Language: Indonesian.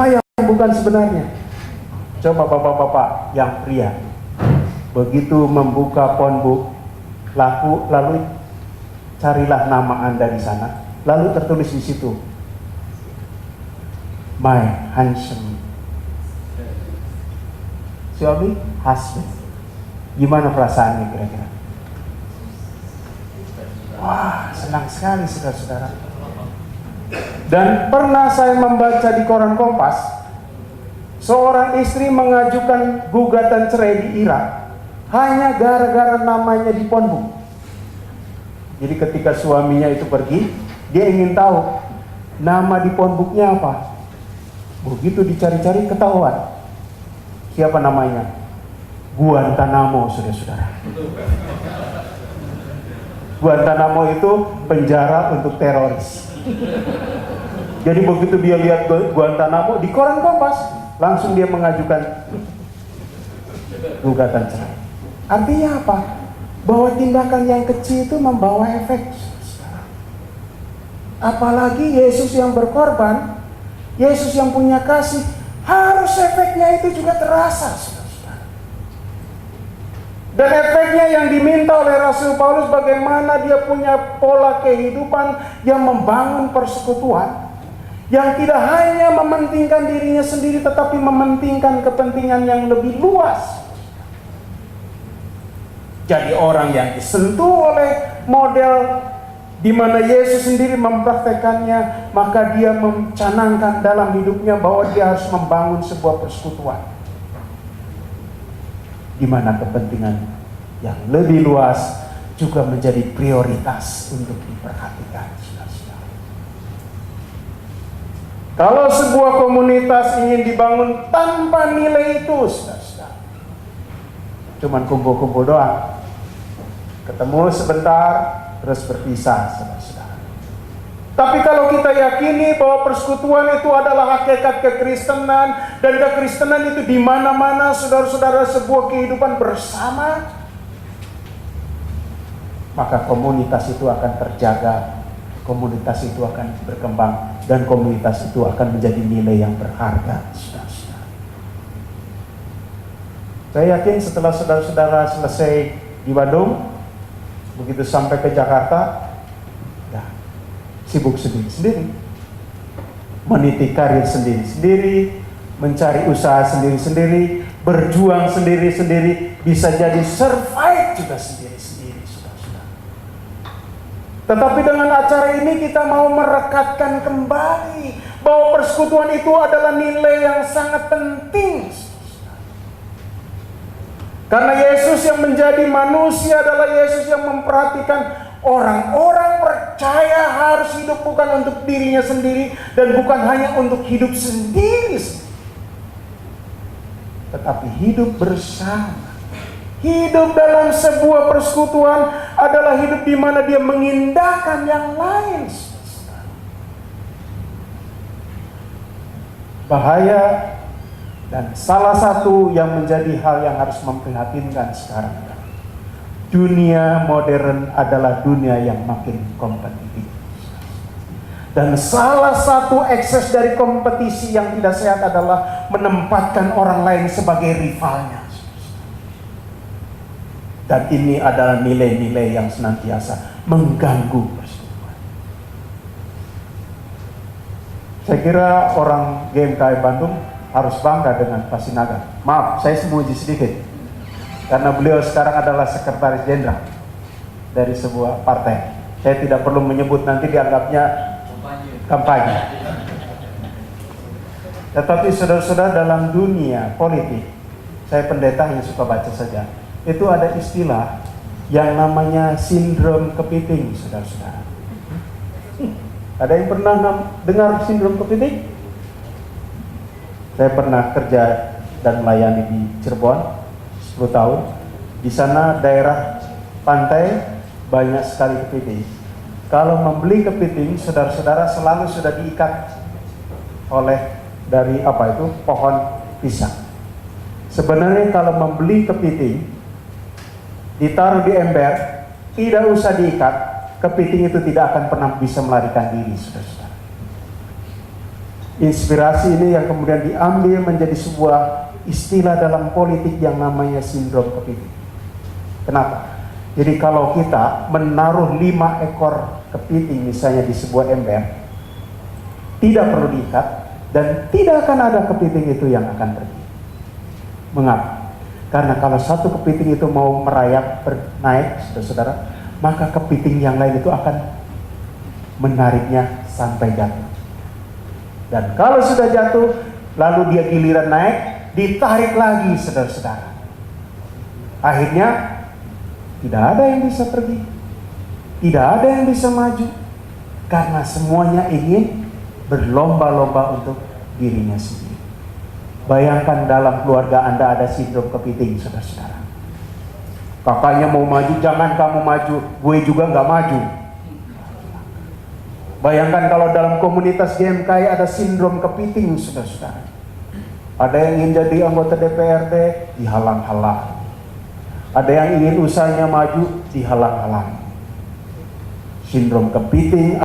yang bukan sebenarnya. Coba bapak-bapak yang pria, begitu membuka phonebook, lalu carilah nama Anda di sana, lalu tertulis di situ, my handsome suami, husband. Gimana perasaannya kira-kira? Wah, senang sekali saudara-saudara. Dan pernah saya membaca di koran Kompas, seorang istri mengajukan gugatan cerai di Irak hanya gara-gara namanya di phonebook. Jadi ketika suaminya itu pergi, dia ingin tahu nama di phonebooknya apa. Begitu dicari-cari ketahuan. Siapa namanya? Guantanamo, saudara-saudara. Guantanamo itu penjara untuk teroris. Jadi begitu dia lihat Guantanamo di koran Kompas, langsung dia mengajukan gugatan cerai. Artinya apa? Bahwa tindakan yang kecil itu membawa efek. Apalagi Yesus yang berkorban, Yesus yang punya kasih, harus efeknya itu juga terasa, saudara-saudara. Dan efeknya yang diminta oleh Rasul Paulus, bagaimana dia punya pola kehidupan yang membangun persekutuan, yang tidak hanya mementingkan dirinya sendiri, tetapi mementingkan kepentingan yang lebih luas. Jadi orang yang disentuh oleh model di mana Yesus sendiri mempraktekannya, maka dia mencanangkan dalam hidupnya bahwa dia harus membangun sebuah persekutuan di mana kepentingan yang lebih luas juga menjadi prioritas untuk diperhatikan. Kalau sebuah komunitas ingin dibangun tanpa nilai itu, cuman kumpul-kumpul doang, ketemu sebentar terus berpisah, saudara-saudara. Tapi kalau kita yakini bahwa persekutuan itu adalah hakikat kekristenan, dan kekristenan itu di mana-mana, saudara-saudara, sebuah kehidupan bersama, maka komunitas itu akan terjaga, komunitas itu akan berkembang, dan komunitas itu akan menjadi nilai yang berharga, saudara-saudara. Saya yakin setelah saudara-saudara selesai di Bandung, begitu sampai ke Jakarta, ya, sibuk sendiri-sendiri, meniti karir sendiri-sendiri, mencari usaha sendiri-sendiri, berjuang sendiri-sendiri, bisa jadi survive juga sendiri-sendiri, saudara-saudara. Tetapi dengan acara ini kita mau merekatkan kembali bahwa persekutuan itu adalah nilai yang sangat penting. Karena Yesus yang menjadi manusia adalah Yesus yang memperhatikan orang-orang percaya harus hidup bukan untuk dirinya sendiri dan bukan hanya untuk hidup sendiri, tetapi hidup bersama. Hidup dalam sebuah persekutuan adalah hidup di mana dia mengindahkan yang lain. Bahaya. Dan salah satu yang menjadi hal yang harus memprihatinkan sekarang, dunia modern adalah dunia yang makin kompetitif. Dan salah satu ekses dari kompetisi yang tidak sehat adalah menempatkan orang lain sebagai rivalnya. Dan ini adalah nilai-nilai yang senantiasa mengganggu persekutuan. Saya kira orang GMKI Bandung harus bangga dengan Pak Sinaga. Maaf, saya sembunyi sedikit, karena beliau sekarang adalah sekretaris jenderal dari sebuah partai. Saya tidak perlu menyebut, nanti dianggapnya kampanye. Tetapi saudara-saudara, dalam dunia politik, saya pendeta yang suka baca saja, itu ada istilah yang namanya sindrom kepiting, saudara-saudara. Ada yang pernah dengar sindrom kepiting? Saya pernah kerja dan melayani di Cirebon 10 tahun. Di sana daerah pantai banyak sekali kepiting. Kalau membeli kepiting, saudara-saudara, selalu sudah diikat oleh dari pohon pisang. Sebenarnya kalau membeli kepiting, ditaruh di ember, tidak usah diikat, kepiting itu tidak akan pernah bisa melarikan diri, saudara-saudara. Inspirasi ini yang kemudian diambil menjadi sebuah istilah dalam politik yang namanya sindrom kepiting. Kenapa? Jadi kalau kita menaruh 5 ekor kepiting misalnya di sebuah ember, tidak perlu diikat dan tidak akan ada kepiting itu yang akan pergi. Mengapa? Karena kalau satu kepiting itu mau merayap naik, saudara-saudara, maka kepiting yang lain itu akan menariknya sampai jatuh. Dan kalau sudah jatuh, lalu dia giliran naik, ditarik lagi, saudara-saudara. Akhirnya tidak ada yang bisa pergi, tidak ada yang bisa maju, karena semuanya ingin berlomba-lomba untuk dirinya sendiri. Bayangkan dalam keluarga Anda ada sindrom kepiting, saudara-saudara. Kakaknya mau maju, jangan kamu maju, gue juga nggak maju. Bayangkan kalau dalam komunitas GMKI ada sindrom kepiting, saudara-saudara. Ada yang ingin jadi anggota DPRD, dihalang-halang. Ada yang ingin usahanya maju, dihalang-halang. Sindrom kepiting